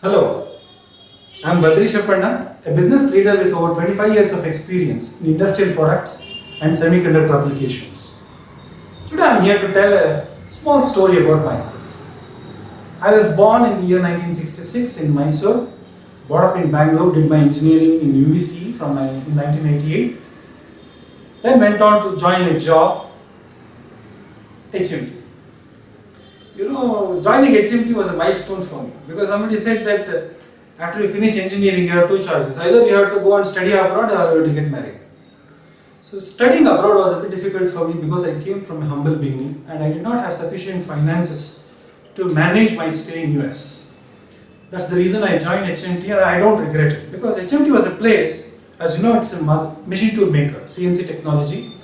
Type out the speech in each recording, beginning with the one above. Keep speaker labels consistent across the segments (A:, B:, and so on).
A: Hello, I'm Badri Shapanna, a business leader with over 25 years of experience in industrial products and semiconductor applications. Today I'm here to tell a small story about myself. I was born in the year 1966 in Mysore, brought up in Bangalore, did my engineering in UVC in 1988, then went on to join a job, HMT. Joining HMT was a milestone for me because somebody said that after you finish engineering, you have two choices. Either you have to go and study abroad or you have to get married. So studying abroad was a bit difficult for me because I came from a humble beginning and I did not have sufficient finances to manage my stay in US. That's the reason I joined HMT and I don't regret it because HMT was a place, as you know, it's a machine tool maker, CNC technology.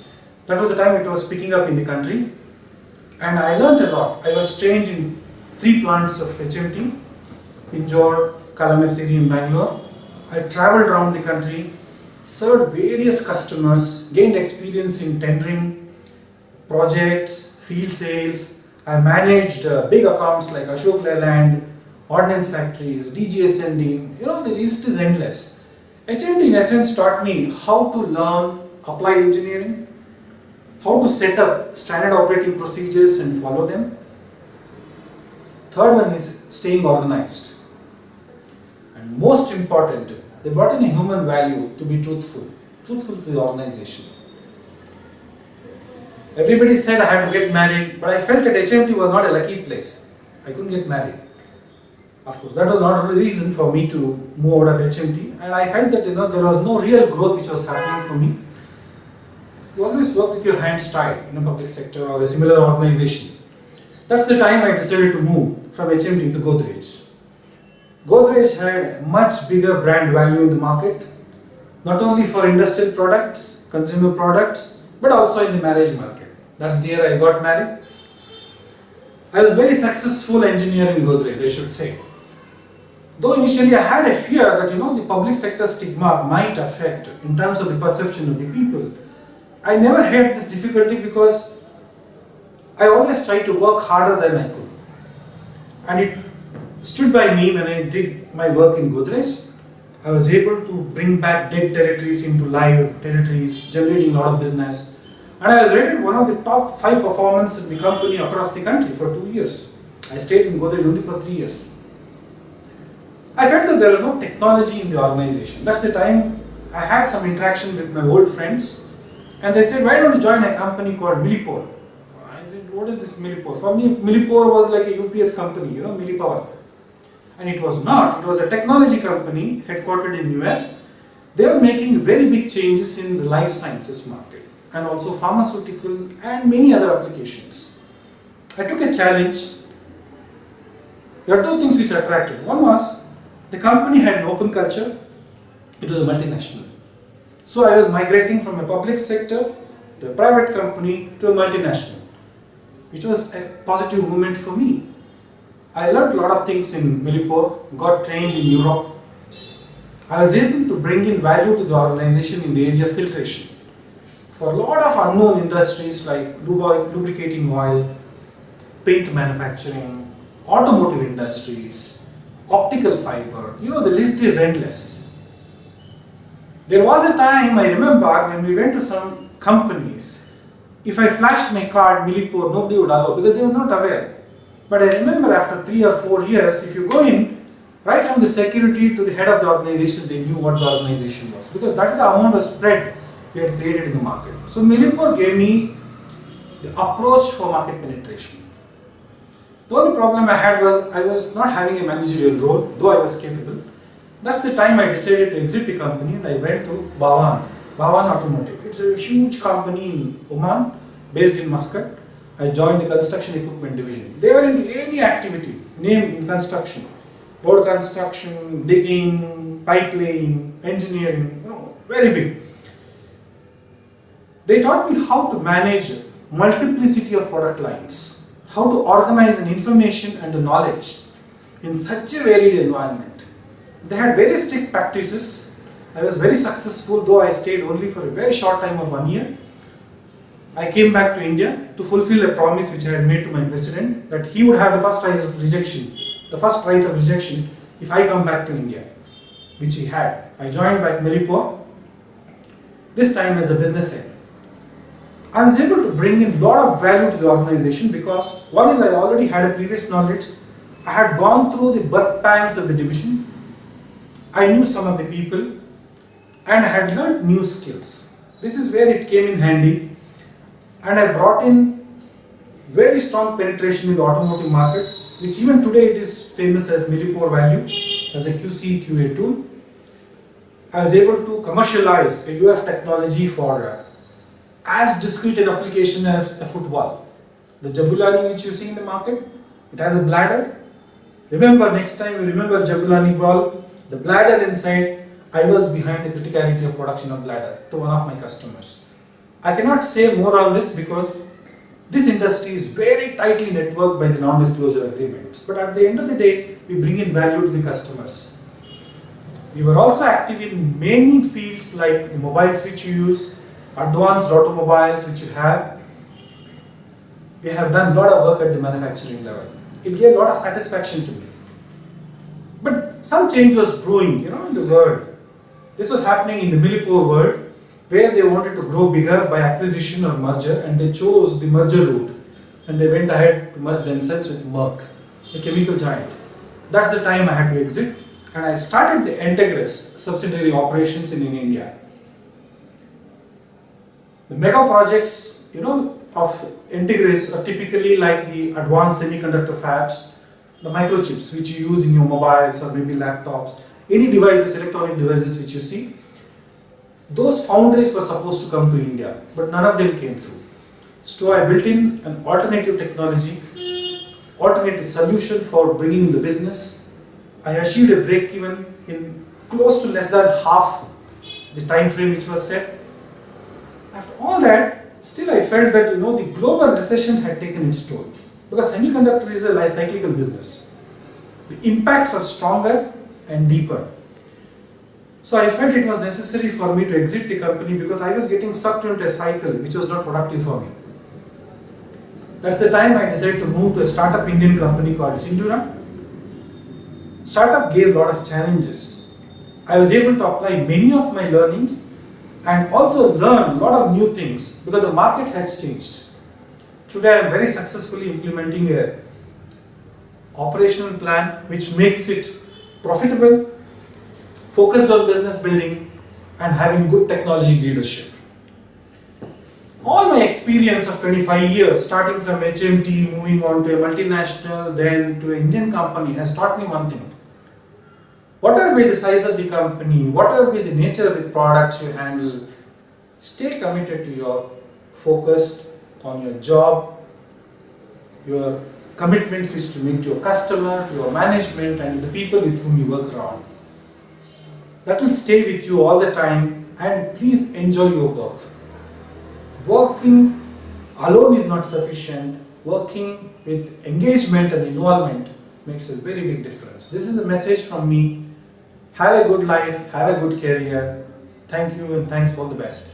A: That was the time it was picking up in the country. And I learned a lot. I was trained in 3 plants of HMT, Pinjore, Kalamassery and Bangalore. I traveled around the country, served various customers, gained experience in tendering, projects, field sales. I managed big accounts like Ashok Leyland, Ordnance Factories, DGSND. The list is endless. HMT in essence taught me how to learn applied engineering, how to set up standard operating procedures and follow them. Third one is staying organized. And most important, they brought in a human value to be truthful to the organization. Everybody said I had to get married, but I felt that HMT was not a lucky place. I couldn't get married. Of course, that was not a reason for me to move out of HMT, and I felt that there was no real growth which was happening for me. You always work with your hands tied in a public sector or a similar organization. That's the time I decided to move from HMT to Godrej. Godrej had a much bigger brand value in the market, not only for industrial products, consumer products, but also in the marriage market. That's the year I got married. I was very successful engineer in Godrej, I should say. Though initially I had a fear that the public sector stigma might affect in terms of the perception of the people. I never had this difficulty because I always tried to work harder than I could. And it stood by me when I did my work in Godrej. I was able to bring back dead territories into live territories, generating a lot of business. And I was rated one of the top 5 performers in the company across the country for 2 years. I stayed in Godrej only for 3 years. I felt that there was no technology in the organization. That's the time I had some interaction with my old friends. And they said, why don't you join a company called Millipore? I said, what is this Millipore? For me, Millipore was like a UPS company, Millipower. And it was not. It was a technology company headquartered in US. They were making very big changes in the life sciences market and also pharmaceutical and many other applications. I took a challenge. There are 2 things which attracted. One was the company had an open culture. It was a multinational. So I was migrating from a public sector to a private company to a multinational, which was a positive movement for me. I learned a lot of things in Millipore, got trained in Europe. I was able to bring in value to the organization in the area of filtration. For a lot of unknown industries like lubricating oil, paint manufacturing, automotive industries, optical fiber, the list is endless. There was a time, I remember, when we went to some companies, if I flashed my card, Millipore, nobody would allow because they were not aware. But I remember after 3 or 4 years, if you go in, right from the security to the head of the organization, they knew what the organization was because that is the amount of spread we had created in the market. So Millipore gave me the approach for market penetration. The only problem I had was I was not having a managerial role, though I was capable. That's the time I decided to exit the company and I went to Bawan Automotive. It's a huge company in Oman, based in Muscat. I joined the construction equipment division. They were into any activity, name in construction, road construction, digging, pipe laying, engineering, very big. They taught me how to manage multiplicity of product lines, how to organize an information and the knowledge in such a varied environment. They had very strict practices. I was very successful, though I stayed only for a very short time of 1 year. I came back to India to fulfill a promise which I had made to my president that he would have the first right of rejection if I come back to India, which he had. I joined back Millipore, this time as a business head. I was able to bring in a lot of value to the organization because one is I already had a previous knowledge. I had gone through the birth pangs of the division. I knew some of the people and I had learned new skills. This is where it came in handy, and I brought in very strong penetration in the automotive market, which even today it is famous as Millipore Value as a QC QA tool. I was able to commercialize a UF technology for as discrete an application as a football. The Jabulani which you see in the market, it has a bladder. Remember, next time you remember Jabulani ball, the bladder inside, I was behind the criticality of production of bladder to one of my customers. I cannot say more on this because this industry is very tightly networked by the non-disclosure agreements. But at the end of the day, we bring in value to the customers. We were also active in many fields like the mobiles which you use, advanced automobiles which you have. We have done a lot of work at the manufacturing level. It gave a lot of satisfaction to me. But some change was brewing, in the world. This was happening in the Millipore world, where they wanted to grow bigger by acquisition or merger, and they chose the merger route, and they went ahead to merge themselves with Merck, a chemical giant. That's the time I had to exit, and I started the Entegris subsidiary operations in India. The mega projects, of Entegris are typically like the advanced semiconductor fabs, the microchips which you use in your mobiles or maybe laptops, any devices, electronic devices which you see. Those foundries were supposed to come to India, but none of them came through. So I built in an alternative technology, alternative solution for bringing in the business. I achieved a break even in close to less than half the time frame which was set. After all that, still I felt that the global recession had taken its toll, because semiconductor is a cyclical business. The impacts are stronger and deeper. So I felt it was necessary for me to exit the company because I was getting sucked into a cycle which was not productive for me. That's the time I decided to move to a startup Indian company called Sindura. Startup gave a lot of challenges. I was able to apply many of my learnings and also learn a lot of new things because the market has changed. Today I am very successfully implementing a operational plan which makes it profitable, focused on business building, and having good technology leadership. All my experience of 25 years, starting from HMT, moving on to a multinational, then to an Indian company, has taught me one thing. Whatever be the size of the company, whatever be the nature of the products you handle, stay committed to your focus on your job, your commitments which to make to your customer, to your management, and to the people with whom you work around. That will stay with you all the time, and please enjoy your work. Working alone is not sufficient. Working with engagement and involvement makes a very big difference. This is the message from me. Have a good life, have a good career. Thank you and thanks, all the best.